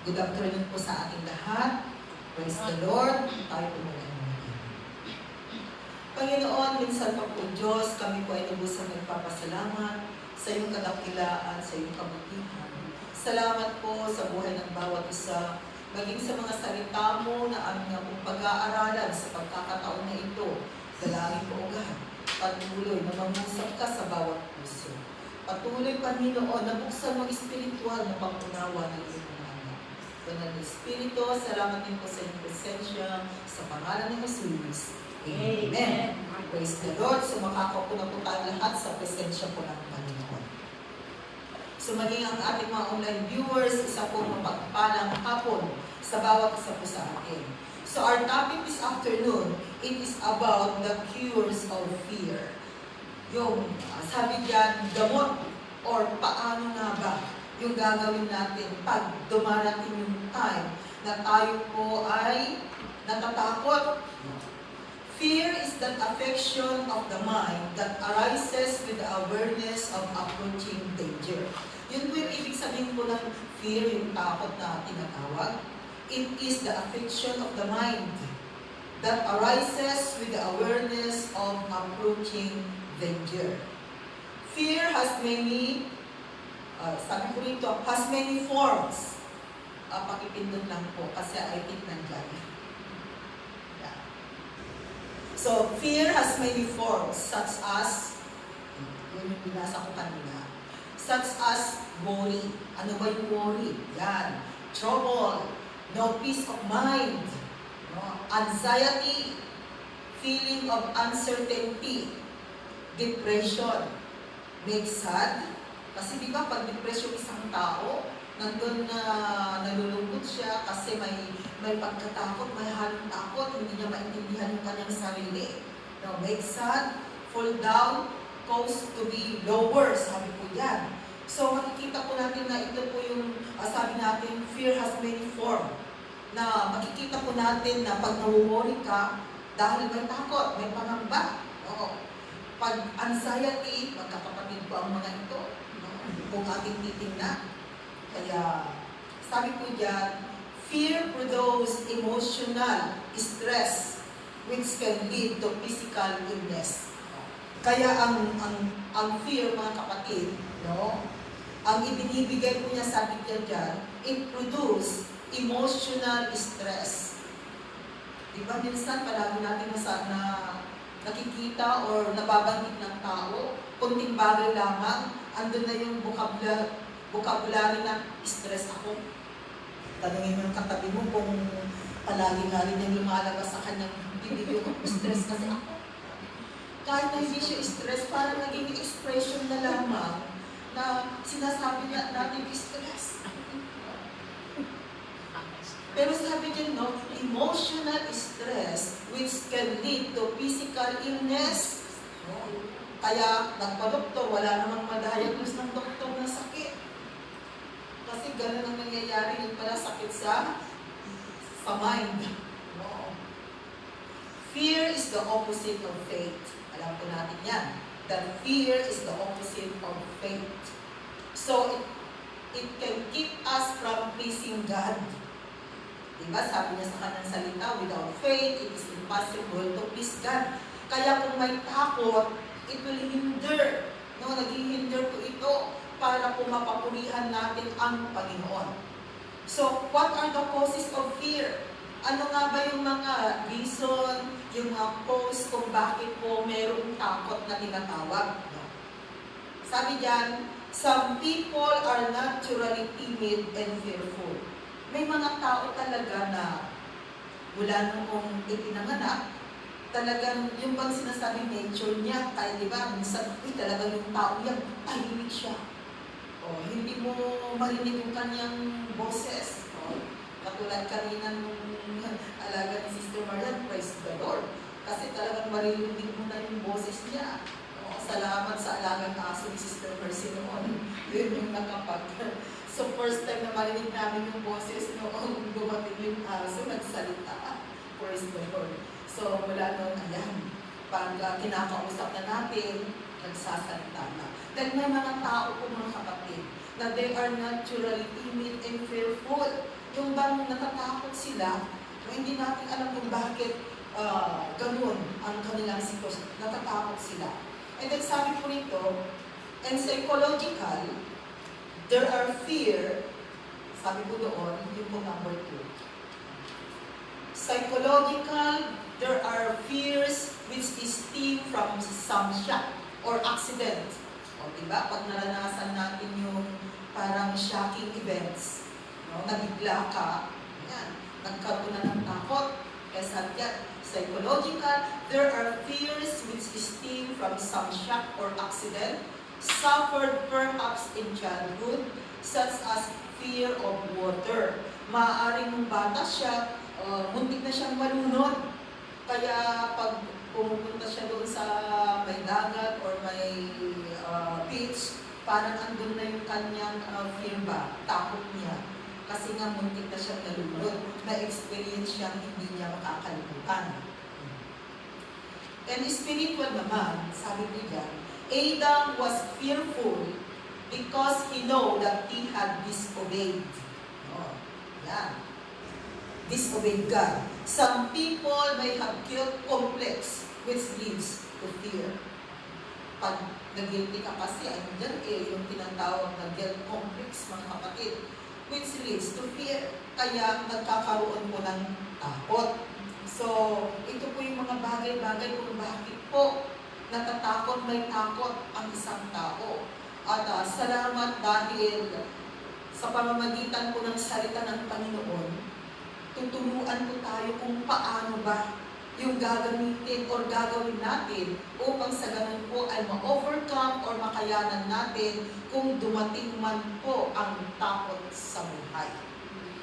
Good afternoon po sa ating lahat. Praise the Lord. Tayo po muna. Panginoon, minsan pa po Diyos, kami po ay lubusang nagpapasalamat sa iyong kadakilaan, sa iyong kabutihan. Salamat po sa buhay ng bawat isa, maging sa mga salita mo na aming nga pong pag-aaralan sa pagkakataon na ito. Dalangin po, O God, patuloy na mangusap ka sa bawat puso. Patuloy, Panginoon, na buksan mo espiritual na pangunawa ng iyong mga anak. Banal na Espiritu, salamat din po sa iyong presensya sa pangalan ng Jesus. Amen. Praise the Lord. So makakaupo na po tayo lahat sa presensya po ng Panginoon. So maging ang ating mga online viewers, isa po mapagpalang hapon sa bawat isa po sa atin. So our topic this afternoon, it is about the cures of fear. Yung sabi diyan, gamot or paano nga ba yung gagawin natin pag dumarating yung time na tayo po ay natatakot. Fear is that affection of the mind that arises with the awareness of approaching danger. Yun po yung ibig sabihin po ng fear, yung takot na tinatawag. It is the affection of the mind that arises with the awareness of approaching danger. Fear has many, sabi ko rito, has many forms. Pakipindot lang po kasi I think nandyan. Yeah. So, fear has many forms such as, yun yung binasa ko kanina, such as worry. Ano ba yung worry? Yan. Trouble. No peace of mind. No? Anxiety. Feeling of uncertainty. Depression. Make sad. Kasi di ba pag depression isang tao, nandun na nalulungkot siya kasi may pagkatakot, may halong takot, hindi niya maintindihan yung kanyang sarili. No, make sad, fall down, cause to be lower, sabi po yan. So makikita po natin na ito po yung, sabi natin, fear has many form. Na makikita po natin na pag nawo-worry ka, dahil may takot, may pangamba. No? Pag anxiety, magkakapatid po ang mga ito, no? Kung ating titingnan. Kaya, sabi ko dyan, fear produces emotional stress which can lead to physical illness. Kaya ang fear, mga kapatid, no? Ang ibinibigay ko niya, sabi niya dyan, it produces emotional stress. Diba minsan, palagi natin na nakikita or nababanggit ng tao, kunting bagay lamang, andun na yung vocabulary na stress ako. Tanungin mo yung katabi mo kung palagi nga rin yung lumalabas sa kanyang bibig yung stress kasi ako. Kahit na hindi siya stress, parang naging expression na lamang na sinasabi natin stress. Pero sabi din, no, emotional stress which can lead to physical illness. No? Kaya nagpa-doktor, wala namang ma-diagnose ng doktor na sakit. Kasi gano'n ang nangyayari, yung pala sakit sa mind. No. Fear is the opposite of faith. Alam po natin yan. That fear is the opposite of faith. So, it can keep us from pleasing God. Diba? Sabi niya sa kanyang salita, without faith, it is impossible to please God. Kaya kung may takot, it will hinder. No, naghihinder po ito para po mapapurihan natin ang Panginoon. So, what are the causes of fear? Ano nga ba yung mga reason, yung mga cause kung bakit po mayroong takot na tinatawag? No? Sabi diyan, some people are naturally timid and fearful. May mga tao talaga na mula noong ipinanganak, talagang yung bang sinasabi nature niya, kaya di ba, minsan, talagang yung tao niya, tahimik siya. O, hindi mo marinig yung kanyang boses. O, katulad kanina nung alaga ni Sister Marian, praise the Lord. Kasi talagang marinig mo na yung boses niya. O, salamat sa alagang aso ni Sister Mercy noon. Yun yung nakapag. So, first time na marinig namin yung boses noong dumating yung aso, nagsalita. Praise the Lord. So, mula noon, ayan, pag kinakausap na natin, nagsasalita na. Dahil may mga tao po, mga kapatid, na they are naturally timid and fearful. Yung bang natatakot sila, hindi natin alam kung bakit ganun ang kanilang sitwasyon. Natatakot sila. And then sabi po rito, and psychological, there are fear, sabi po doon, yung po number 2. Psychological, there are fears which stem from some shock or accident. O diba? Pag naranasan natin yung parang shocking events, no? Nabigla ka, yan, nagkaroon na ng takot. Kaya sabi yan, psychological, there are fears which stem from some shock or accident, suffered perhaps in childhood, such as fear of water. Maaaring nung bata siya, muntik na siyang malunod. Kaya pag pumupunta siya doon sa may dagat or may beach, parang andun na yung kanyang fear ba, takot niya. Kasi nga muntik na siyang nalunod. Na-experience siyang hindi niya makakalimutan. And spiritual naman, sabi ko dyan, Adam was fearful because he know that he had disobeyed. Oh, yan. Disobeyed God. Some people may have guilt complex which leads to fear. Pag nag-guilty ka kasi, ano dyan yung tinatawag na guilt complex, mga kapatid, which leads to fear. Kaya nagkakaroon po ng takot. So, ito po yung mga bagay-bagay kung bakit po natatakot, may takot ang isang tao. At salamat dahil sa pamamagitan po ng salita ng Panginoon, tuturuan po tayo kung paano ba yung gagamitin or gagawin natin upang sa ganun po ay ma-overcome or makayanan natin kung dumating man po ang takot sa buhay.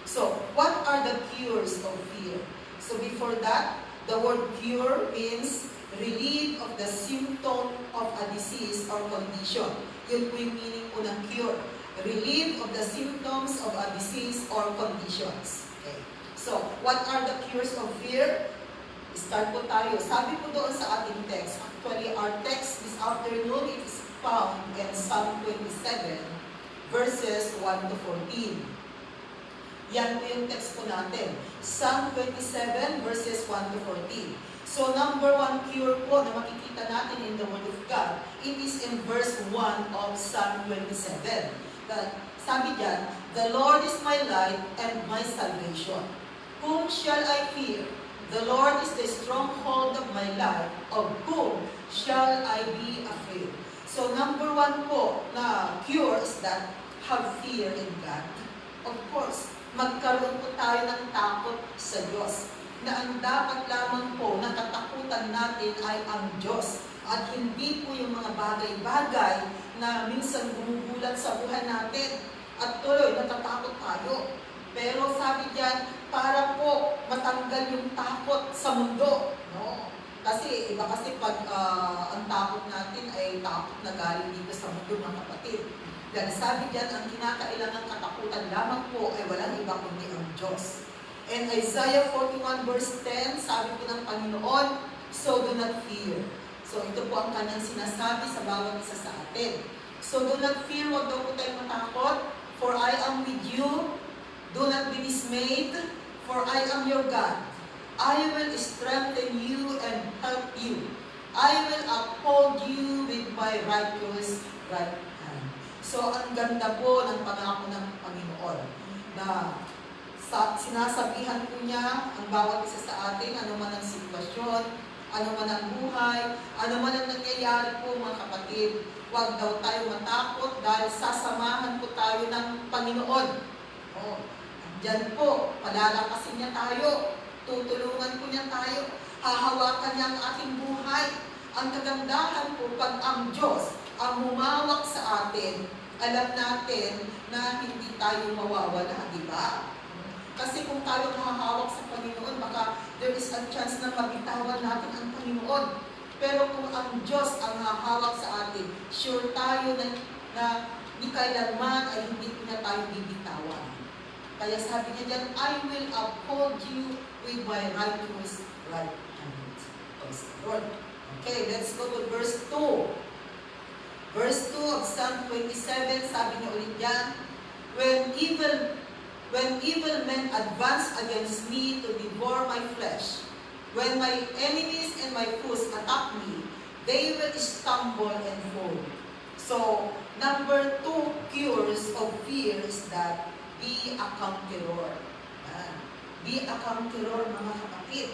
So, what are the cures of fear? So, before that, the word cure means relief of the symptom of a disease or condition. Yun po yung meaning po ng cure. Relief of the symptoms of a disease or conditions. Okay. So, what are the cures of fear? Start po tayo. Sabi po doon sa ating text, actually our text this afternoon, it is found in Psalm 27, verses 1 to 14. Yan po yung text po natin. Psalm 27, verses 1 to 14. So, number 1 cure po na makikita natin in the Word of God, it is in verse 1 of Psalm 27. Sabi dyan, the Lord is my light and my salvation. Whom shall I fear? The Lord is the stronghold of my life. Of whom shall I be afraid? So, number 1 po na cure is that have fear in God. Of course, magkaroon po tayo ng takot sa Diyos. Na ang dapat lamang po na katakutan natin ay ang Diyos. At hindi po yung mga bagay-bagay na minsan gumugulat sa buhay natin. At tuloy, natatakot tayo. Pero sabi diyan, para po matanggal yung takot sa mundo. No? Kasi iba kasi pag ang takot natin ay takot na galing dito sa mundo, mga kapatid. Dahil sabi diyan, ang kinakailangang katakutan lamang po ay walang iba kundi ang Diyos. And Isaiah 41 verse 10, sabi po ng Panginoon, so do not fear. So ito po ang kanyang sinasabi sa bawat isa sa atin. So do not fear, huwag daw po tayong matakot, for I am with you. Do not be dismayed, for I am your God. I will strengthen you and help you. I will uphold you with my righteous right hand. So, ang ganda po ng pangako ng Panginoon na sinasabihan po niya ang bawat isa sa atin, ano man ang sitwasyon, ano man ang buhay, ano man ang nangyayari po mga kapatid. Huwag daw tayo matakot dahil sasamahan po tayo ng Panginoon. Oh. Diyan po, palalakasin niya tayo, tutulungan po niya tayo, hahawakan niya ang ating buhay. Ang kagandahan po, pag ang Diyos ang humawak sa atin, alam natin na hindi tayo mawawala, di ba? Kasi kung tayo hahawak sa Panginoon, baka there is a chance na mabitawan natin ang Panginoon. Pero kung ang Diyos ang hahawak sa atin, sure tayo na di kailanman ay hindi na tayo bibitawan. Kaya sabi niya dyan, I will uphold you with my righteous right hand. Praise the Lord. Okay, let's go to verse 2. Verse 2 of Psalm 27, sabi niya ulit dyan, when evil when evil men advance against me to devour my flesh, when my enemies and my foes attack me, they will stumble and fall. So, number 2 cures of fear is that be a conqueror. Be a conqueror, mga kapatid.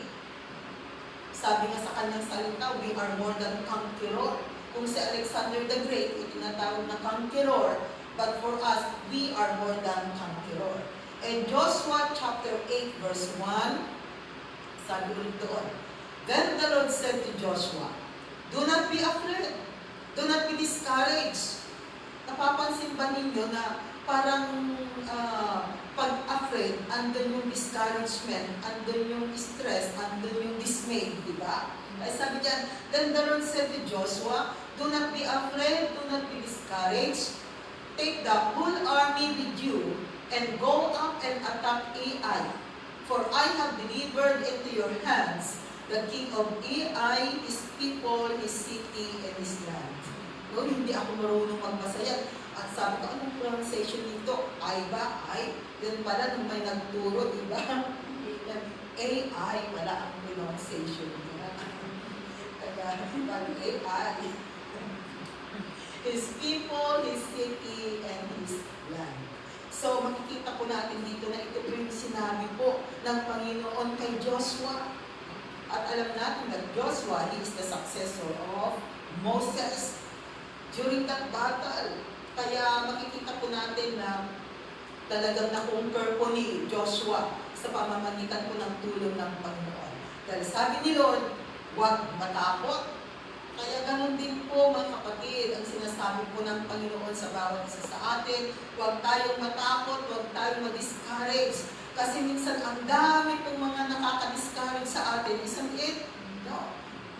Sabi nga sa kanyang salita, we are more than conqueror. Kung si Alexander the Great, itinatawag na conqueror, but for us, we are more than conqueror. And Joshua chapter 8 verse 1, sabi ulit doon, then the Lord said to Joshua, do not be afraid, do not be discouraged. Napapansin ba ninyo na parang pag-afraid, andun yung discouragement, andun yung stress, andun yung dismay, di ba? Kaya sabi diyan, then the Lord said to Joshua, do not be afraid, do not be discouraged. Take the whole army with you and go up and attack Ai. For I have delivered into your hands the king of Ai, his people, his city, and his land. No, hindi ako marunong magbasa yan. At sabi ko, anong pronunciation nito? Ay ba? Ay? Yun pala nung may nagturo, di ba? AI, wala ang pronunciation niya. Kaya, AI. His people, his city, and his land. So, makikita po natin dito na ito po yung sinabi po ng Panginoon kay Joshua. At alam natin that Joshua, he is the successor of Moses during that battle. Kaya makikita po natin na talagang na-conquer po ni Joshua sa pamamagitan po ng tulong ng Panginoon. Dahil sabi ni Lord, huwag matakot. Kaya ganun din po mga kapatid, ang sinasabi po ng Panginoon sa bawat isa sa atin, huwag tayong matakot, huwag tayong ma-discourage. Kasi minsan ang dami pong mga nakaka-discourage sa atin, isn't it? No.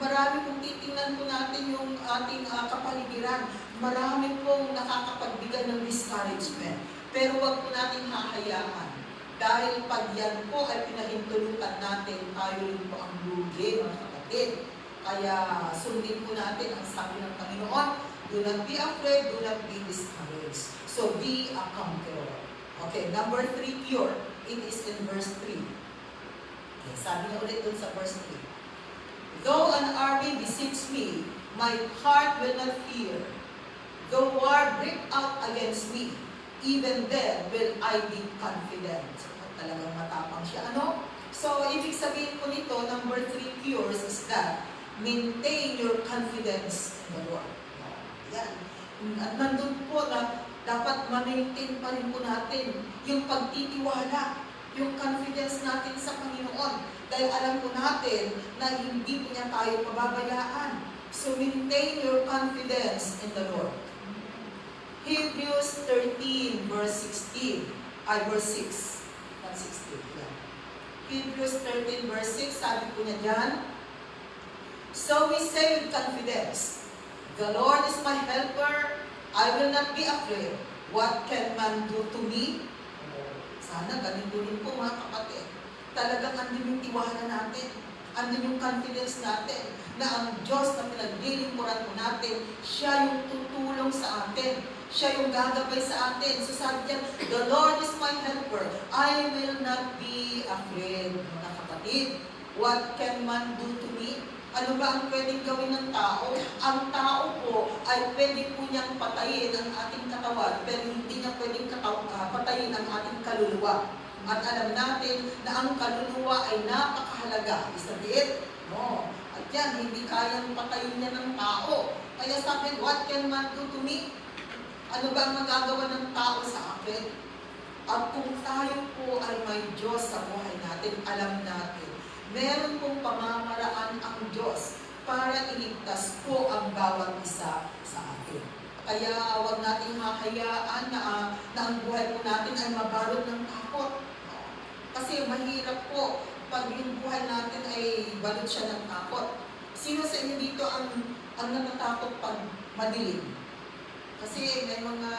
Marami pong titingnan po natin yung ating kapaligiran. Marami pong nakakapagbigay ng discouragement. Pero huwag po natin hahayaan. Dahil pag yan po ay pinahintulutan natin, tayo rin po ang lugi, mga kapatid. Kaya sundin po natin ang sabi ng Panginoon, do not be afraid, do not be discouraged. So be a conqueror. Okay, number 3 cure. It is in verse 3. Okay, sabi niya ulit dun sa verse 3. Though an army besieges me, my heart will not fear. Though war break out against me, even then will I be confident. Talagang matapang siya. Ano? So, ibig sabihin po nito, number 3 cures is that maintain your confidence in the Lord. Yan. At nandun po na dapat ma-maintain pa rin po natin yung pagtitiwala, yung confidence natin sa Panginoon. Dahil alam po natin na hindi po niya tayo pababayaan. So maintain your confidence in the Lord. Hebrews 13 verse 16, verse 6. Not 16, yeah. Hebrews 13 verse 6, sabi po niya dyan, so we say with confidence, the Lord is my helper, I will not be afraid. What can man do to me? Sana ganito rin po mga kapatid. Talagang andun yung tiwala natin, andun yung confidence natin, na ang Diyos na pinaglilingkuran po natin, siya yung tutulong sa atin, siya yung gagabay sa atin. So sabi niya, the Lord is my helper, I will not be afraid. Mga kapatid, what can man do to me? Ano ba ang pwedeng gawin ng tao? Ang tao po ay pwede po niyang patayin ang ating katawan, pero hindi niya pwedeng patayin ang ating kaluluwa. At alam natin na ang kaluluwa ay napakahalaga. Isn't it? No. At yan, hindi kayang patayin niya ng tao. Kaya sabi, what can man do to me? Ano ba ang magagawa ng tao sa akin? At kung tayo po ay may Diyos sa buhay natin, alam natin, meron pong pamamaraan ang Diyos para iligtas po ang bawat isa sa atin. Kaya huwag nating hahayaan na ang buhay po natin ay mabalot ng takot. Kasi mahirap po pag yung buhay natin ay balot siya ng takot. Sino sa inyo dito ang natatakot pag madilim? Kasi may mga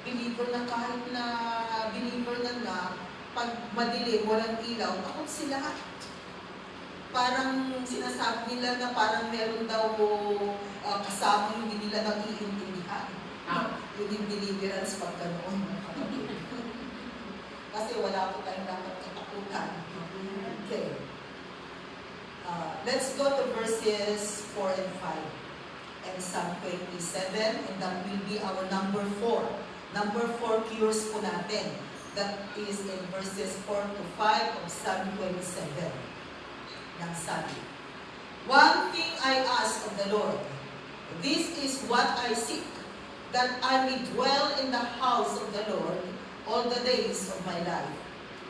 believer na kahit na believer na pag madilim, walang ilaw, takot sila. Parang sinasabi nila na parang meron daw kasama hindi nila nag-iintindihan. Yung deliverance pag ganoon. Kasi wala po tayong dapat katakutan. Okay. Let's go to verses 4 and 5. And Psalm 27, and that will be our number 4. Number 4 cures po natin. That is in verses 4 to 5 of Psalm 27. Ng sabi, one thing I ask of the Lord, this is what I seek, that I may dwell in the house of the Lord all the days of my life,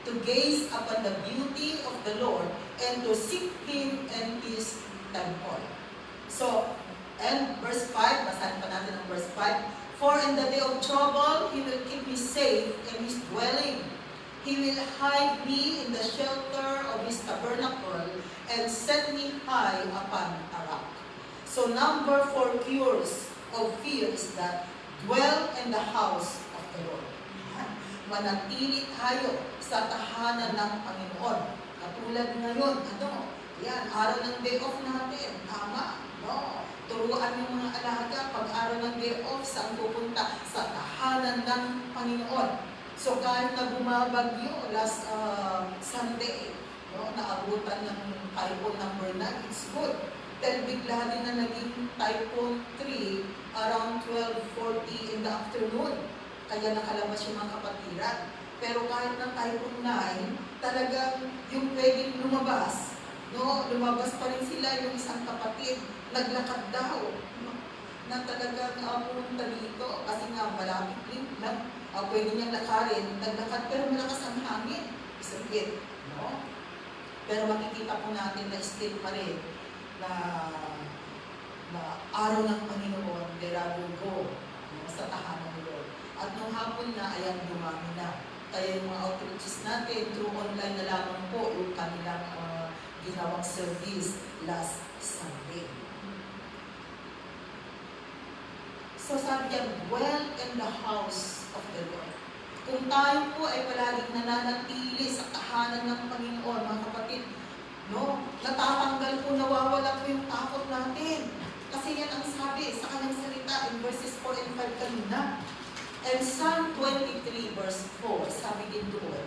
to gaze upon the beauty of the Lord and to seek Him in His temple. So, and verse 5, basahin pa natin ang verse 5. For in the day of trouble, He will keep me safe in His dwelling. He will hide me in the shelter of His tabernacle and set me high upon a rock. So number 4 cures of fear is that dwell in the house of the Lord. Manatili tayo sa tahanan ng Panginoon. Katulad ngayon, yan, araw ng day off natin. Tama, no? Turuan yung mga alaga, pag-araw ng day off, saan pupunta? Sa tahanan ng Panginoon. So kahit na bumabagyo last Sunday, no, naabutan ng typhoon number 9, it's good. Then bigla din na naging typhoon 3 around 12:40 in the afternoon. Kaya nakalabas yung mga kapatiran. Pero kahit na typhoon 9, talagang yung pwedeng lumabas, no, lumabas pa rin sila yung isang kapatid. Naglakad daw, na talagang pumunta dito kasi nga malapit din lang, pwede niyang lakarin, naglakad pero malakas ang hangin, isagit, no? Pero makikita po natin na still pa rin na araw ng Panginoon, there I will go, no, sa tahanan ni Lord. At nung hapon na, ayan, dumami na. Kaya yung mga outreaches natin, through online na lamang po yung kanilang ginawang service last Sunday. So sabi niya, dwell in the house of the Lord. Kung tayo po ay palaging nananatili sa tahanan ng Panginoon, mga kapatid, no, natatanggal po, nawawala po yung takot natin. Kasi yan ang sabi sa kanyang salita in verses 4 and 5 kanina. And Psalm 23 verse 4, sabi din doon,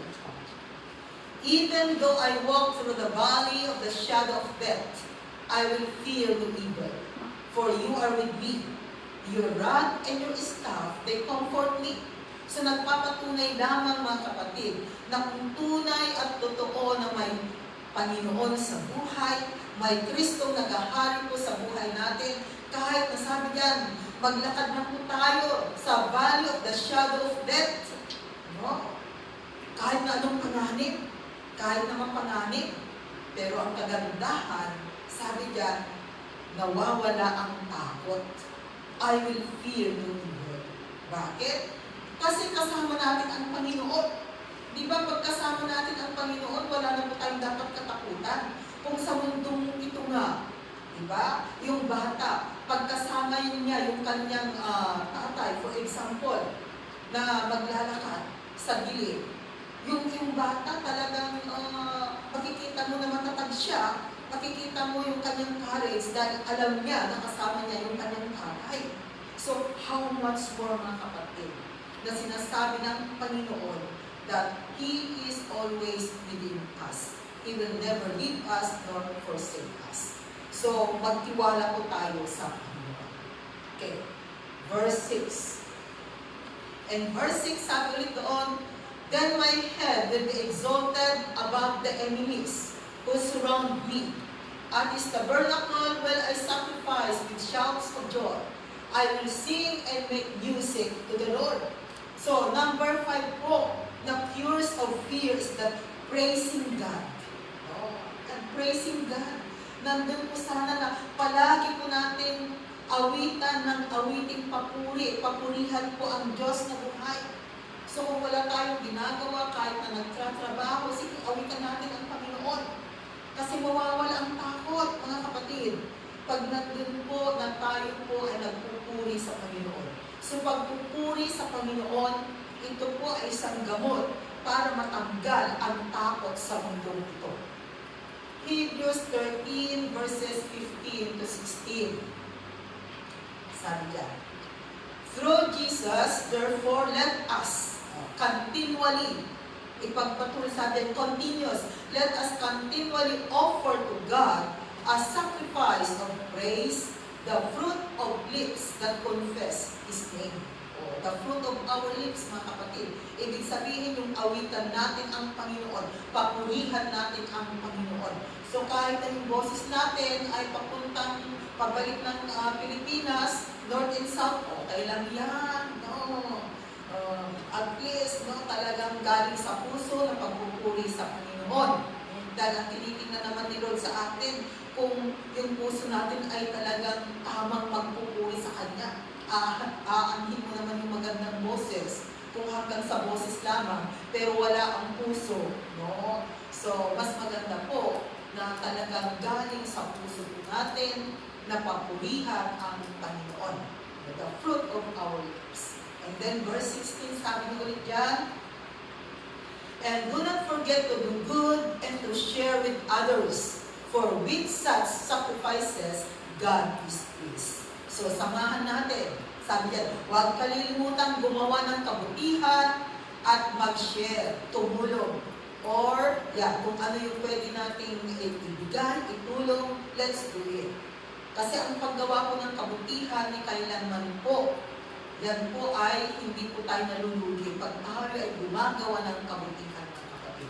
even though I walk through the valley of the shadow of death, I will fear no evil, for you are with me. Your rod and your staff, they comfort me. So nagpapatunay lamang, mga kapatid, na kung tunay at totoo na may Panginoon sa buhay, may Kristong naghahari po sa buhay natin, kahit nasabi diyan, maglakad na po tayo sa valley of the shadow of death. No? Kahit na anong panganib, kahit naman panganib, pero ang kagandahan, sabi diyan, nawawala ang takot. I will fear no evil. Bakit? Kasi kasama natin ang Panginoon. Di ba pagkasama natin ang Panginoon, wala na po tayong dapat katakutan. Kung sa mundong ito nga, di ba? Yung bata, pagkasama niya yung kanyang tatay, for example, na maglalakad sa gilid. Yung bata talagang makikita mo na matatag siya, makikita mo yung kanyang courage dahil alam niya na kasama niya yung kanyang tatay. So, how much more, mga kapatid, na sinasabi ng Panginoon that He is always within us. He will never leave us nor forsake us. So, magtiwala po tayo sa Panginoon. Okay. Verse 6. And verse 6, sabi ulit doon, then my head will be exalted above the enemies who surround me. At His tabernacle will I sacrifice with shouts of joy. I will sing and make music to the Lord. So, number 5 po, the cures of fear is that praising God. Oh, and praising God. Nandun po sana na palagi po natin awitan ng awiting papuri. Papurihan po ang Diyos na buhay. So, kung wala tayong ginagawa, kahit na nagtratrabaho, sige, awitan natin ang Panginoon. Kasi mawawala ang takot, mga kapatid. Pag nandun po na tayo po ay nagpupuri sa Panginoon. So pagpupuri sa Panginoon, ito po ay isang gamot para matanggal ang takot sa mundong ito. Hebrews 13 verses 15 to 16. Sabi diyan, through Jesus, therefore let us continually ipagpatuloy, sabi, continuous. Let us continually offer to God a sacrifice of praise, the fruit of lips that confess His name. O, the fruit of our lips, mga kapatid. Ibig sabihin yung awitan natin ang Panginoon, papurihan natin ang Panginoon. So kahit na yung boses natin ay pabalik ng Pilipinas, North and South, okay lang yan. No. At least, no, talagang galing sa puso na pagpupuri sa Panginoon. Dahil ang tinitingnan naman ni Lord sa atin, kung yung puso natin ay talagang tamang magpupuri sa Kanya. Aanhin mo naman yung magandang boses kung hanggang sa boses lamang, pero wala ang puso. No? So, mas maganda po na talagang galing sa puso natin na papurihan ang Panginoon. The fruit of our lips. And then verse 16, sabi niyo ulit dyan, and do not forget to do good and to share with others, for with such sacrifices, God is pleased. So, samahan natin. Sabi niya, huwag kalilimutan gumawa ng kabutihan at mag-share, tumulong. Or, kung ano yung pwede nating ibigay, itulong, let's do it. Kasi ang paggawa po ng kabutihan ni kailanman po, yan po ay hindi po tayo nalulugi pag tayo ay gumagawa ng kabutihan, ng kapatid.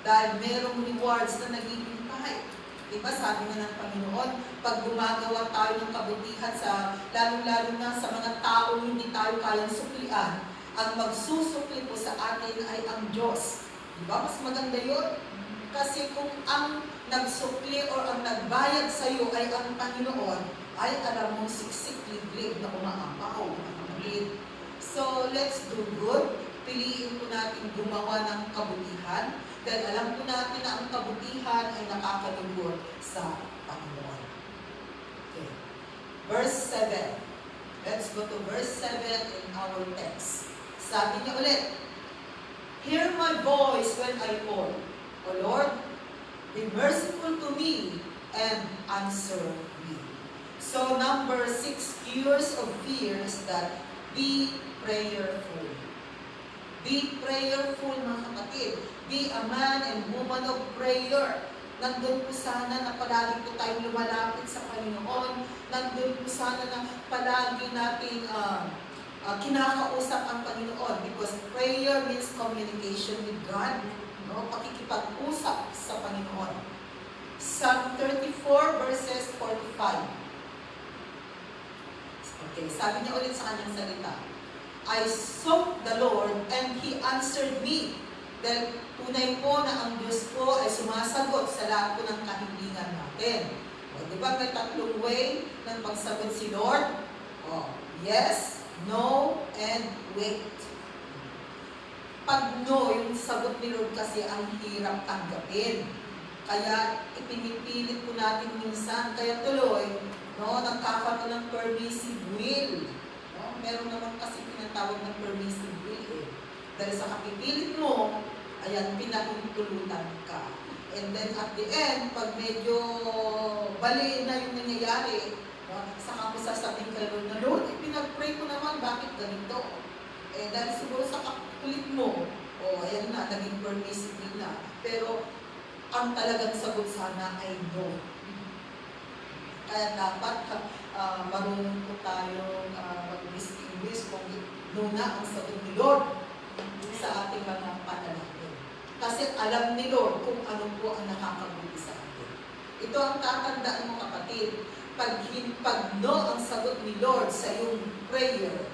Dahil merong rewards na naghihintay. Diba, sabi nga ng Panginoon, pag gumagawa tayo ng kabutihan lalo-lalo na sa mga taong hindi tayo kayang suklian, ang magsusukli po sa atin ay ang Diyos. Diba, mas maganda yun. Kasi kung ang nagsukli o ang nagbayad sa iyo ay ang Panginoon, ay alam mong siksik-liblib na umaapaw. So, let's do good. Piliin po natin gumawa ng kabutihan dahil alam po natin na ang kabutihan ay nakakalugod sa Panginoon. Okay. Verse 7. Let's go to verse 7 in our text. Sabi niya ulit, hear my voice when I call. O Lord, be merciful to me and answer me. So, number 6 years of fear is that be prayerful. Be prayerful, mga kapatid. Be a man and woman of prayer. Nandun po sana na palagi po tayong lumalapit sa Panginoon. Nandun po sana na palagi natin kinakausap ang Panginoon. Because prayer means communication with God. No? Pakikipag-usap sa Panginoon. Psalm 34 verses 45. Okay, sabi niya ulit sa kanyang salita, I sought the Lord and He answered me. Dahil tunay po na ang Diyos po ay sumasagot sa lahat po ng kahilingan natin. O, di ba may tatlong way ng pagsagot si Lord? O, yes, no, and wait. Pag no, yung sagot ni Lord kasi ang hirap tanggapin. Kaya ipinipilit po natin minsan, kaya tuloy, no, nagkakaroon ng permissive will. No? Meron naman kasi tinatawag ng permissive will eh. Dahil sa kapipilit mo, ayan, pinahintulutan ka. And then at the end, pag medyo bali na yung nangyayari, no, saka mo sasabihin kay Lord na, Lord, pinag-pray ko naman, bakit ganito? Eh, dahil siguro sa kapipilit mo, ayan na, naging permissive will na. Pero, ang talagang sagot sana ay no. Kaya dapat marunong po tayo mag-distinguish kung no na ang sagot ni Lord sa ating mga panalangin. Kasi alam ni Lord kung ano po ang nakakabuti sa atin. Ito ang tatandaan mo, kapatid. Pag no ang sagot ni Lord sa iyong prayer,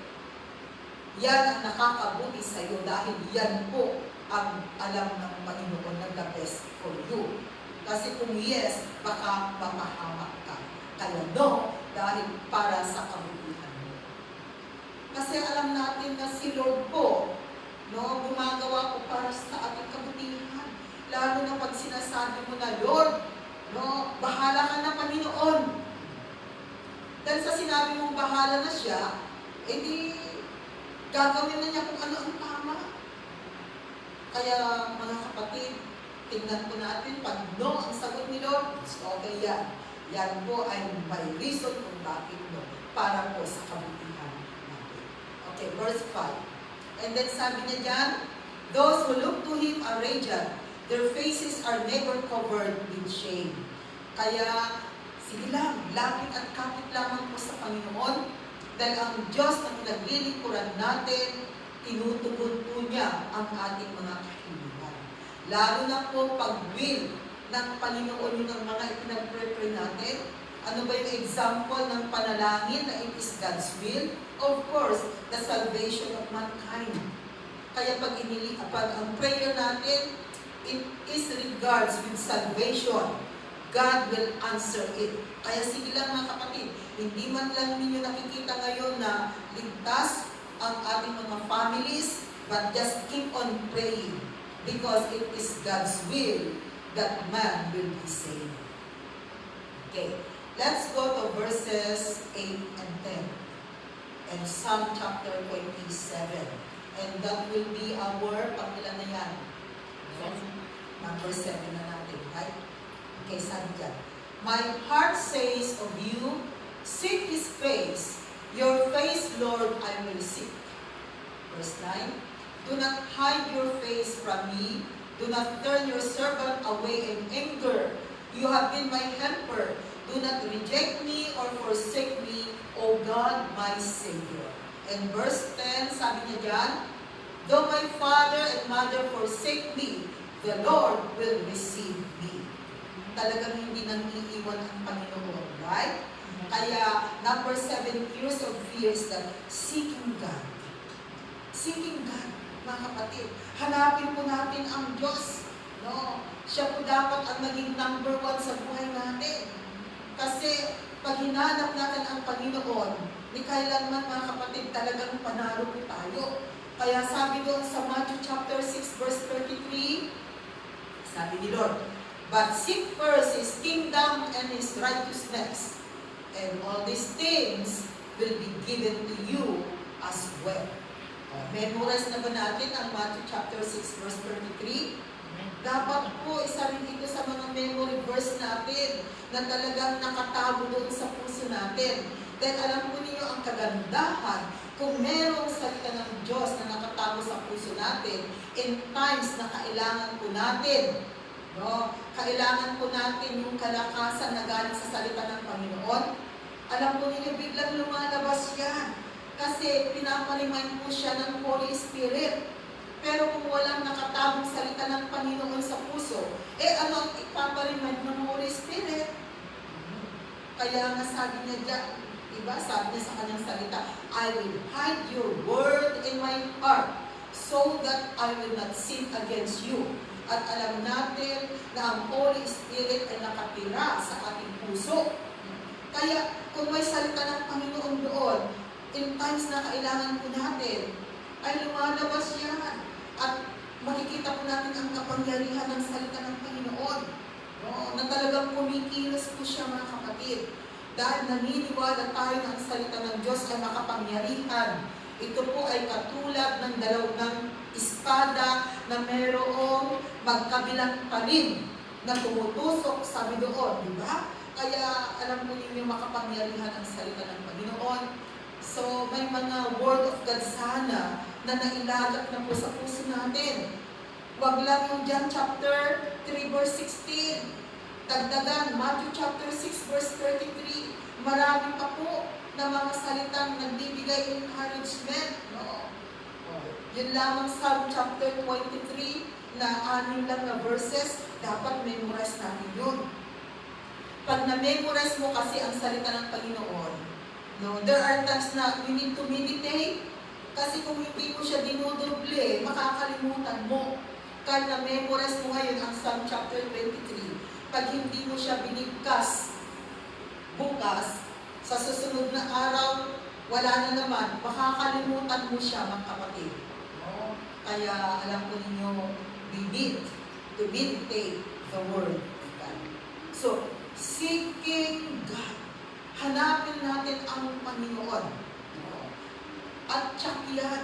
yan ang nakakabuti sa iyo dahil yan po ang alam ng Panginoon na the best for you. Kasi kung yes, baka mapahamak ka. Kaya no, dahil para sa kabutihan mo. Kasi alam natin na si Lord po, no, gumagawa po para sa ating kabutihan. Lalo na pag sinasabi mo na, Lord, no, bahala ka na, Panginoon. Dahil sa sinabi mong bahala na siya, edi gagawin na niya kung ano ang tama. Kaya mga kapatid, tingnan po natin, pag no ang sagot ni Lord, okay yan. Yan po ay may reason kung bakit no, para po sa kabutihan natin. Okay, verse 5. And then sabi niya dyan, Those who look to Him are radiant. Their faces are never covered with shame. Kaya, sige lang, lapit at kapit lamang po sa Panginoon dahil ang Diyos na pinaglilingkuran natin, tinutugon po niya ang ating mga kahilingan. Lalo na po pag will ng Panginoon yung ng mga ipinag-pray natin. Ano ba yung example ng panalangin na it is God's will? Of course, the salvation of mankind. Kaya pag ang prayer natin, it is regards with salvation. God will answer it. Kaya sige lang mga kapatid, hindi man lang ninyo nakikita ngayon na ligtas ang ating mga families, but just keep on praying because it is God's will that man will be saved. Okay, let's go to verses 8 and 10 and Psalm chapter 27. And that will be our, pangilan na yan? Number 7 na natin, right? Okay, sabi dyan. My heart says of you, seek His face. Your face, Lord, I will seek. Verse 9. Do not hide your face from me. Do not turn your servant away in anger. You have been my helper. Do not reject me or forsake me, O God, my Savior. And verse 10, sabi niya dyan, though my father and mother forsake me, the Lord will receive me. Talagang hindi nang iiwan ang Panginoon, right? Kaya, number 7 years of fear is that seeking God. Seeking God, mga kapatid. Hanapin po natin ang Diyos. No? Siya po dapat ang maging number 1 sa buhay natin. Kasi, pag hinanap natin ang Panginoon, ni kailanman mga kapatid, talagang panalo po tayo. Kaya sabi doon sa Matthew chapter 6 verse 33, sabi ni Lord, but seek first His kingdom and His righteousness, and all these things will be given to you as well. Memorize na ba natin ang Matthew chapter 6 verse 33? Dapat po isa rin ito sa mga memory verse natin na talagang nakatago doon sa puso natin. Dahil alam po niyo ang kagandahan kung merong salita ng Diyos na nakatago sa puso natin in times na kailangan po natin. No? Kailangan po natin yung kalakasan na galing sa salita ng Panginoon. Alam po niyo, biglang lumalabas yan. Kasi pinapalimain po siya ng Holy Spirit. Pero kung walang nakatagong salita ng Panginoon sa puso, ano ang ipapalimain ng Holy Spirit? Kaya nga sabi niya dyan, diba? Sabi niya sa kanyang salita, I will hide your word in my heart so that I will not sin against you. At alam natin na ang Holy Spirit ay nakatira sa ating puso. Kaya kung may salita ng Panginoon doon, in times na kailangan po natin, ay lumalabas yan. At makikita po natin ang kapangyarihan ng salita ng Panginoon. No? Na talagang kumikilos po siya mga kapatid. Dahil naniniwala tayo na ang salita ng Diyos ay makapangyarihan. Ito po ay katulad ng dalawang espada na mayroong magkabilang panin na tumutusok, sabi doon, di ba? Kaya alam mo ninyo makapangyarihan ang salita ng Panginoon. So may mga word of God sana na nailagat na po sa puso natin. Huwag lang yung John chapter 3 verse 16. Dagdagan, Matthew chapter 6 verse 33. Marami pa po na mga salitang nagbibigay encouragement. No? Yun lamang Psalm chapter 23 na 6 lang na verses, dapat memorize natin yun. Pag na-memorize mo kasi ang salita ng Panginoon, no, there are times na you need to meditate kasi kung hindi mo siya dinudoble, makakalimutan mo. Kahit na-memorize mo ngayon ang Psalm chapter 23, pag hindi mo siya binigkas bukas, sa susunod na araw, wala na naman, makakalimutan mo siya mga kapatid. No? Kaya alam ko ninyo, we need to meditate the Word of God. So, seeking God. Hanapin natin ang Panginoon. At tsak yan.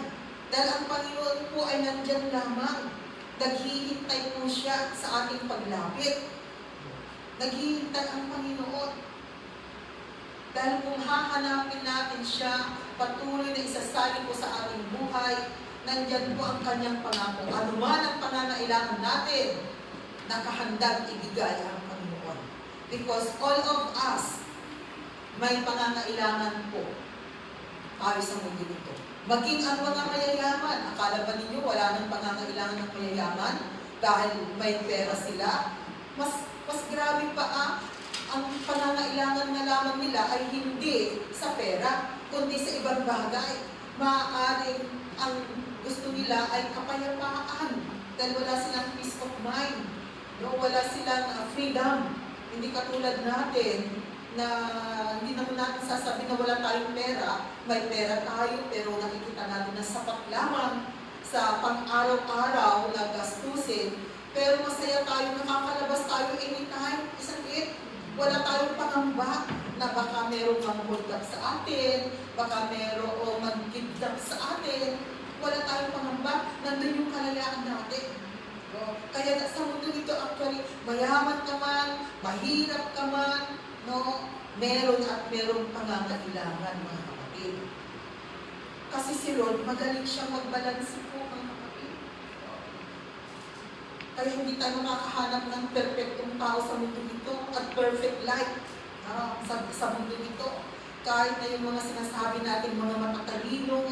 Dahil ang Panginoon po ay nandyan lamang. Naghihintay po siya sa ating paglapit. Naghihintay ang Panginoon. Dahil kung hahanapin natin siya, patuloy na isasali po sa ating buhay, nandyan po ang kanyang pangako. Ano man ang pangangailangan natin, nakahandang ibigay ang Panginoon. Because all of us, may pangangailangan po tayo sa mundo nito. Maging ang mga mayayaman, akala ba ninyo wala nang pangangailangan ng mayayaman dahil may pera sila? Mas grabe pa ang pangangailangan na lamang nila ay hindi sa pera, kundi sa ibang bagay. Maaaring ang gusto nila ay kapayapaan dahil wala silang peace of mind. No, wala silang freedom. Hindi katulad natin na hindi naman natin sasabihin na wala tayong pera. May pera tayo pero nakikita natin na sapat lamang sa pang-araw-araw na gastusin. Pero masaya tayo, nakakalabas tayo anytime, isn't it? Wala tayong pangamba na baka merong mang-hold up sa atin, baka merong mag-kidnap sa atin. Wala tayong pangamba, nandun yung kalayaan natin. No? Kaya sa mundo ito actually, mayaman ka man, mahirap ka man, no? Meron at merong pangangailangan, mga kapatid. Kasi si Lord, magaling siyang magbalansi po, mga kapatid. Kaya hindi tayo makakahanap ng perfectong tao sa mundo ito at perfect life sa mundo ito. Kahit na yung mga sinasabi natin, mga matatalino,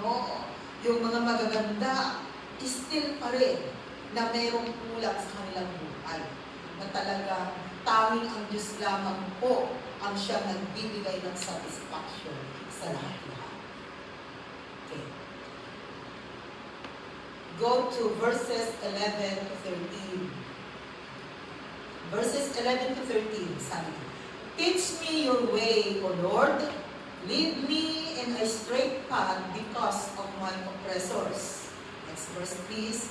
no? Yung mga magaganda, still pa rin na mayroong kulang sa kanilang buhay. Na talaga, tanging ang Diyos lamang po ang siyang nagbibigay ng satisfaction sa lahat-lahat. Okay. Go to verses 11 to 13. Verses 11 to 13, sabi, teach me your way, O Lord. Lead me in a straight path because of my oppressors. Next verse, please.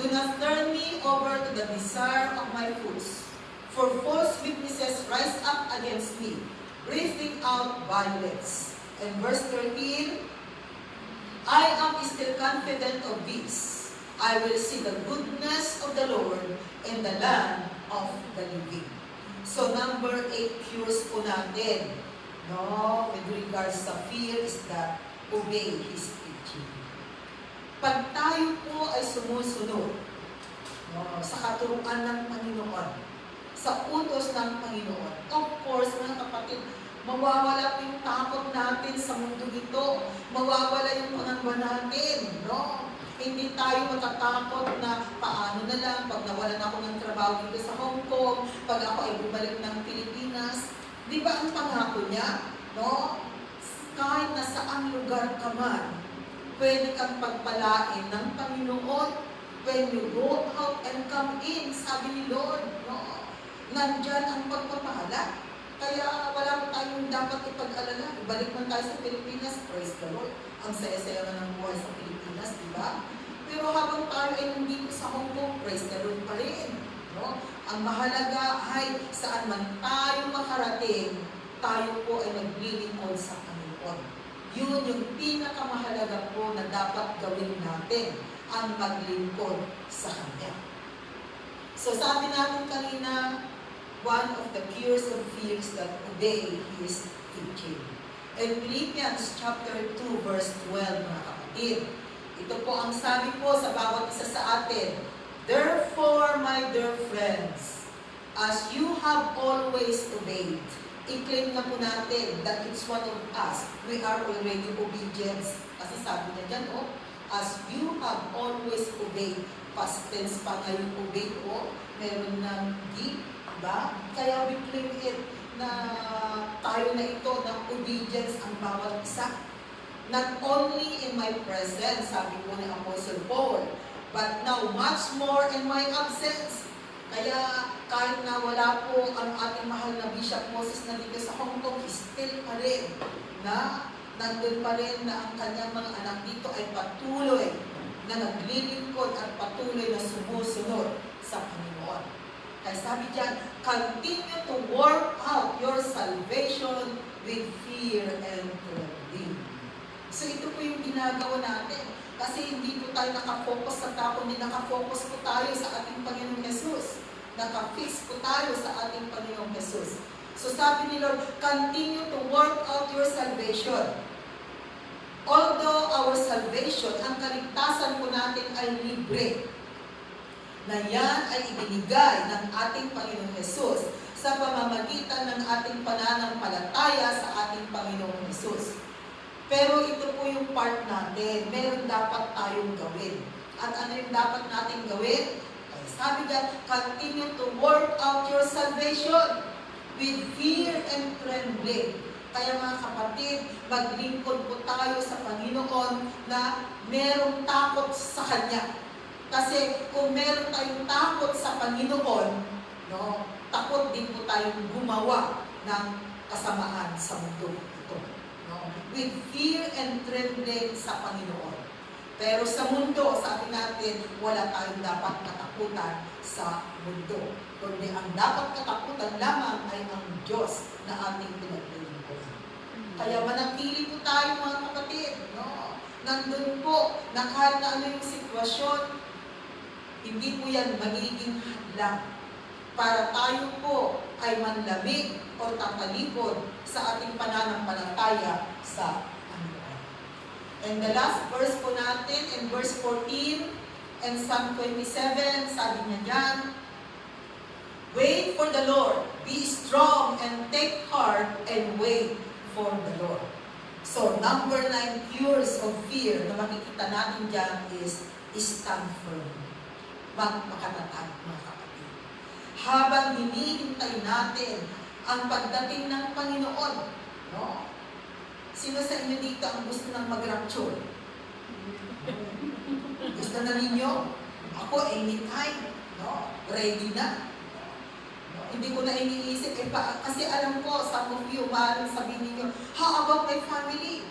Do not turn me over to the desire of my fools, for false witnesses rise up against me, breathing out violence. And verse 13, I am still confident of this. I will see the goodness of the Lord in the land of the living. So number 8 cures po natin, no, with regards sa fear is that obey His teaching. Pag tayo po ay sumusunod, no, sa katuruan ng Panginoon, sa utos ng Panginoon, of course, mga kapatid, mawawala po yung takot natin sa mundo ito, mawawala yung pangamba natin, no? Hindi tayo matatakot na paano na lang pag nawalan ako ng trabaho dito sa Hong Kong, pag ako ay bumalik ng Pilipinas. Di ba ang pangako niya? No? Kahit na saang lugar ka man, pwede kang pagpalain ng Panginoon when you go out and come in, sabi ni Lord. No? Nandyan ang pagpapala. Kaya wala mo tayong dapat ipag-alala. Ibalik man tayo sa Pilipinas, praise the Lord. Ang saya-saya na ng buhay sa Pilipinas, di ba? Pero habang tayo ay nandito sa Hong Kong, praise the Lord pa rin. No? Ang mahalaga ay saan man tayo makarating, tayo po ay naglilingkod sa Panginoon. Yun yung pinakamahalaga po na dapat gawin natin, ang maglingkod sa Kanya. So sabi natin kanina, one of the cures of fear is that obey His teaching. In Philippians chapter 2 verse 12, mga kapatid, ito po ang sabi po sa bawat isa sa atin, therefore, my dear friends, as you have always obeyed, i-claim na po natin that it's one of us, we are already obedient. Kasi sabi niya dyan, oh, as you have always obeyed, past tense pa ngayon obey po, meron ng di, diba? Kaya we claim it na tayo na ito, na obedience ang bawat isa. Not only in my presence, sabi po ni Apostle Paul, but now much more in my absence. Kaya kahit na wala po ang ating mahal na Bishop Moses na dito sa Hong Kong, still pa rin na nandun pa rin na ang kanyang mga anak dito ay patuloy na naglilingkod at patuloy na sumusunod sa Panginoon. Kaya sabi diyan, continue to work out your salvation with fear and trembling. So ito po yung ginagawa natin. Kasi hindi po tayo nakafocus sa tao, hindi nakafocus po tayo sa ating Panginoong Jesus. Nakafix po tayo sa ating Panginoong Jesus. So sabi ni Lord, continue to work out your salvation. Although our salvation, ang kaligtasan po natin ay libre, na yan ay ibinigay ng ating Panginoong Hesus sa pamamagitan ng ating pananampalataya sa ating Panginoong Hesus. Pero ito po yung part natin. Meron dapat tayong gawin. At ano yung dapat natin gawin? Ay, sabi niya, continue to work out your salvation with fear and trembling. Kaya mga kapatid, maglingkod po tayo sa Panginoon na merong takot sa Kanya. Kasi kung meron tayong takot sa Panginoon, no, takot din po tayong gumawa ng kasamaan sa mundo ito. No? With fear and trembling sa Panginoon. Pero sa mundo, sabi natin, wala tayong dapat katakutan sa mundo. Kundi ang dapat katakutan lamang ay ang Diyos na ating pinaglilingkuran. Kaya manatili po tayo mga kapatid. No? Nandun po na kahit na ano yung sitwasyon, hindi po yan magiging hadlang para tayo po ay manlamig o tatalikod sa ating pananampalataya sa Panginoon. And the last verse po natin, in verse 14 and Psalm 27, sabi niya dyan, wait for the Lord, be strong and take heart and wait for the Lord. So, number 9 cures of fear na makikita natin dyan is stand firm. Makatatag, mga kapatid. Habang hinihintay natin ang pagdating ng Panginoon, no? Sino sa inyo dito ang gusto ng mag-rapture? Gusto na ninyo? Ako, anytime. No? Ready na. No? Hindi ko na iniisip. Kasi alam ko, some of you, maaaring sabihin ninyo, how about my family?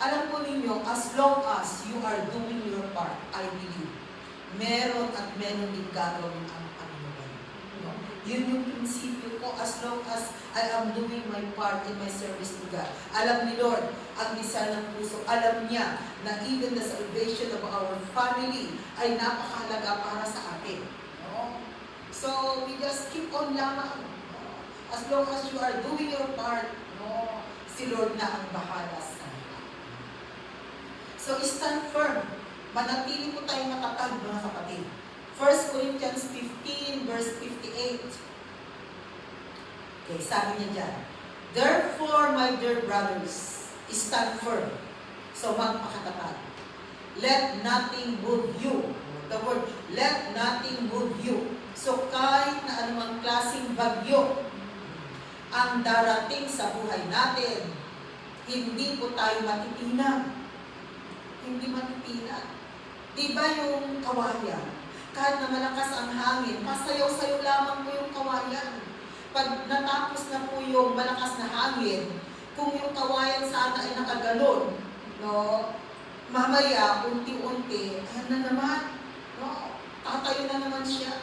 Alam ko ninyo, as long as you are doing your part, I believe, meron at meron din gagawin ang Panginoon. No? Yun yung prinsipyo ko, as long as I am doing my part in my service to God. Alam ni Lord, ang desire ng puso, alam niya na even the salvation of our family ay napakahalaga para sa atin. No? So, we just keep on lamang. No? As long as you are doing your part, no? Si Lord na ang bahala sa lahat. So, stand firm. Manatili po tayong matatag, mga kapatid. 1 Corinthians 15, verse 58. Okay, sabi niya dyan, therefore, my dear brothers, stand firm. So, magpakatatag. Let nothing move you. The word, let nothing move you. So, kahit na anumang klaseng bagyo ang darating sa buhay natin, hindi po tayo matitinag. Hindi matitinag. Diba yung kawayan? Kahit na malakas ang hangin, masayaw-sayaw lamang po yung kawayan. Pag natapos na po yung malakas na hangin, kung yung kawayan sana ay nakagalon, no, mamaya, unti-unti, ayan na naman, no, tatayo na naman siya.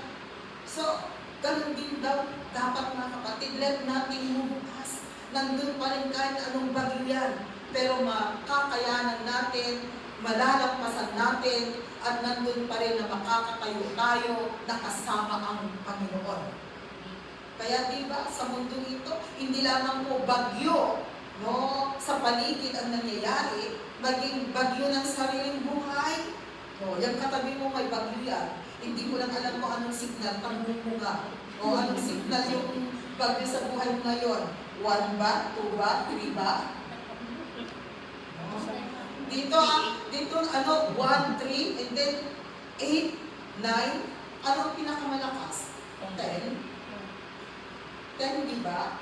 So, ganun din daw, dapat mga kapatid, let natin bumukas. Nandun pa rin kahit anong bagyo yan, pero makakayanan natin, malalampasan natin, at nandun pa rin na makakatayo tayo na kasama ang Panginoon. Kaya diba, sa mundo ito, hindi lamang po bagyo, no, sa paligid ang nangyayari, maging bagyo ng sariling buhay. No, yung katabi mo may bagyo yan. Hindi ko lang alam kung anong signal, pangmunga. O anong signal yung bagyo sa buhay mo ngayon. 1 ba? 2 ba? 3 ba? Dito, 1, 3, and then 8, 9, ano ang pinakamalakas? 10? 10, di ba?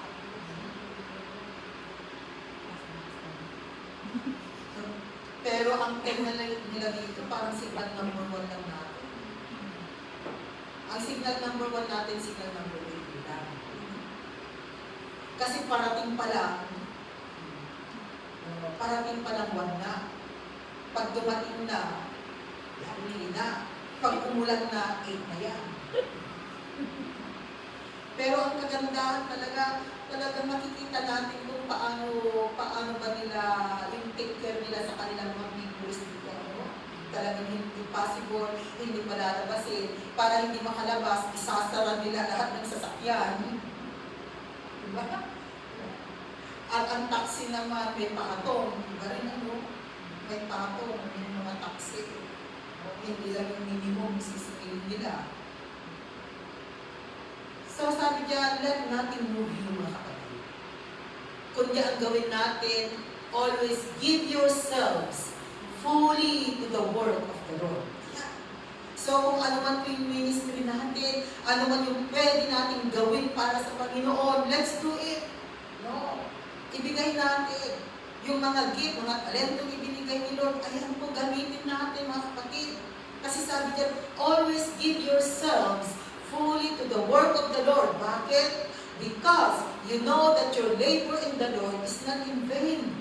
Pero ang 10 nila dito, parang signal number 1 lang natin. Ang signal number 1 natin, signal number 8 lang. Kasi parating pa lang 1 na. Pag dumating na, huli na. Pag umulan na, 8 na yan. Pero ang kagandahan talaga makikita natin kung paano ba nila, yung take care nila sa kanilang mga figures dito. Ano? Talagang hindi possible, hindi malalabasin. Para hindi makalabas, isasara nila lahat ng sasakyan. Diba? At ang taxi naman may pakatong. Diba rin ano? may patong, may mga taksi. Hindi lang yung minimum sisipilin nila. So sabi niya, let nothing move you, mga kapatid. Kundi ang gawin natin, always give yourselves fully to the work of the Lord. So kung ano man po yung ministry natin, ano man yung pwede natin gawin para sa Panginoon, let's do it. No. Ibigay natin yung mga gift, mga talentong ibinigay ni Lord, ayan po, gamitin natin, mga kapatid. Kasi sabi niya, always give yourselves fully to the work of the Lord. Bakit? Because you know that your labor in the Lord is not in vain.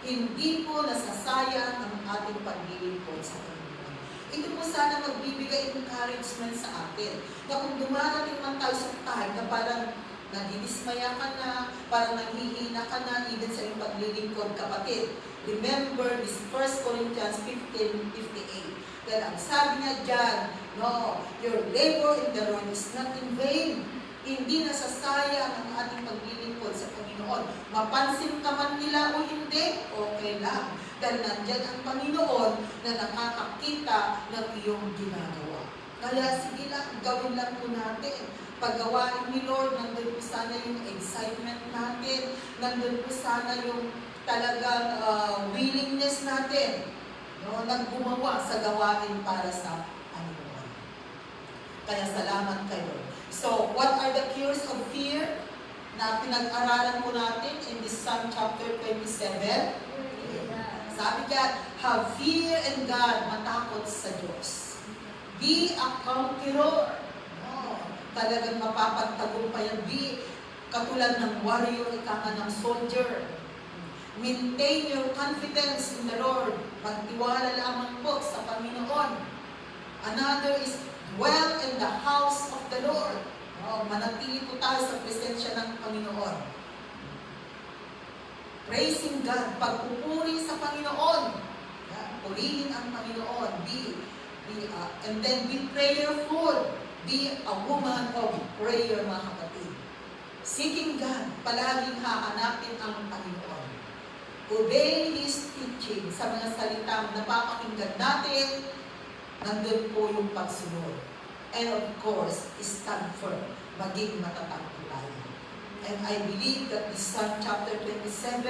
Hindi po nasasayang ang ating paglilingkod sa Panginoon. Ito po sana magbibigay encouragement sa atin. Na kung dumarating man tayo sa time na parang nadidismaya ka na, parang nanghihina ka na, even sa iyong paglilingkod, kapatid. Remember this 1 Corinthians 15:58. Dahil ang sabi niya dyan, no, your labor in the Lord is not in vain. Hindi nasasayang ang ating paglilingkod sa Panginoon. Mapansin ka man nila o hindi, okay lang. Dahil nandyan ang Panginoon na nakakakita ng iyong ginagawa. Kaya sige lang, gawin lang po natin. Paggawain ni Lord, nandun po sana yung excitement natin, nandun po sana yung talagang willingness natin, no, naggumawa sa gawain para sa Panginoon. Kaya salamat kayo. So, what are the cures of fear na pinag-aralan po natin in this Psalm chapter 27? Sabi diyan, have fear in God, matakot sa Diyos. Be a conqueror. No, talagang mapapagtagumpayan. Be katulad ng warrior, ika nga ng soldier. Maintain your confidence in the Lord. Magtiwala lamang po sa Panginoon. Another is dwell in the house of the Lord. No, manatili po tayo sa presensya ng Panginoon. Praising God, pagpupuri sa Panginoon. Purihin ang Panginoon. And then be prayerful. Be a woman of prayer, mga kapatid. Seeking God, palaging hahanapin ang Panginoon. Obey His teaching sa mga salitang napapakinggan natin. Nandun po yung pagsunod. And of course, stand firm. Maging matatag po tayo. And I believe that this Psalm chapter 27,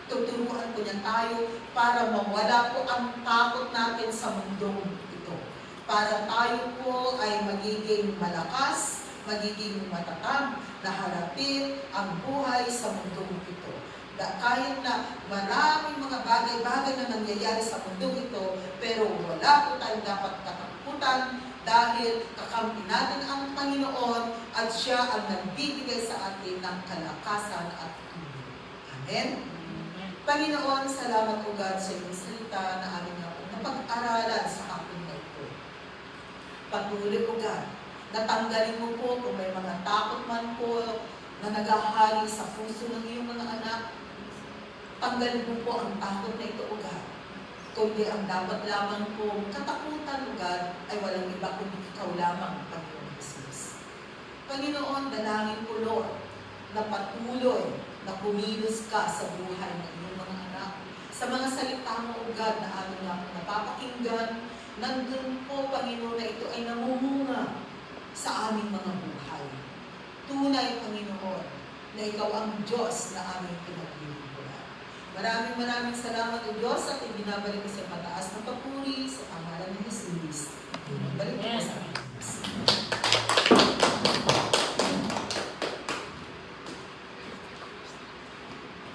tuturuan po niya tayo para mawala po ang takot natin sa mundong ito. Para tayo po ay magiging malakas, magiging matatag na harapin ang buhay sa mundong ito. Kahit na maraming mga bagay-bagay na nangyayari sa mundong ito, pero wala po tayong dapat katakutan dahil kakampi natin ang Panginoon at Siya ang nagbibigay sa atin ng kalakasan at tulong. Amen? Panginoon, salamat o God sa iyong salita na aming napag-aralan sa hapon na ito. Patuloy o God, natanggalin mo po kung may mga takot man po na naghahari sa puso ng iyong mga anak. Tanggalin mo po ang takot na ito, O God. Kundi ang dapat lamang po katakutan, O God, ay walang iba kundi ikaw lamang, Panginoon Jesus. Panginoon, dalangin po, Lord, na patuloy na kumilos ka sa buhay ng iyong mga anak. Sa mga salita mo, O God, na aming napapakinggan, nandun po, Panginoon, na ito ay namumunga sa aming mga buhay. Tunay, Panginoon, na ikaw ang Diyos na aming pinaglilingkuran. Maraming salamat, O Diyos, at ibinabalik ko sa mataas na papuri, sa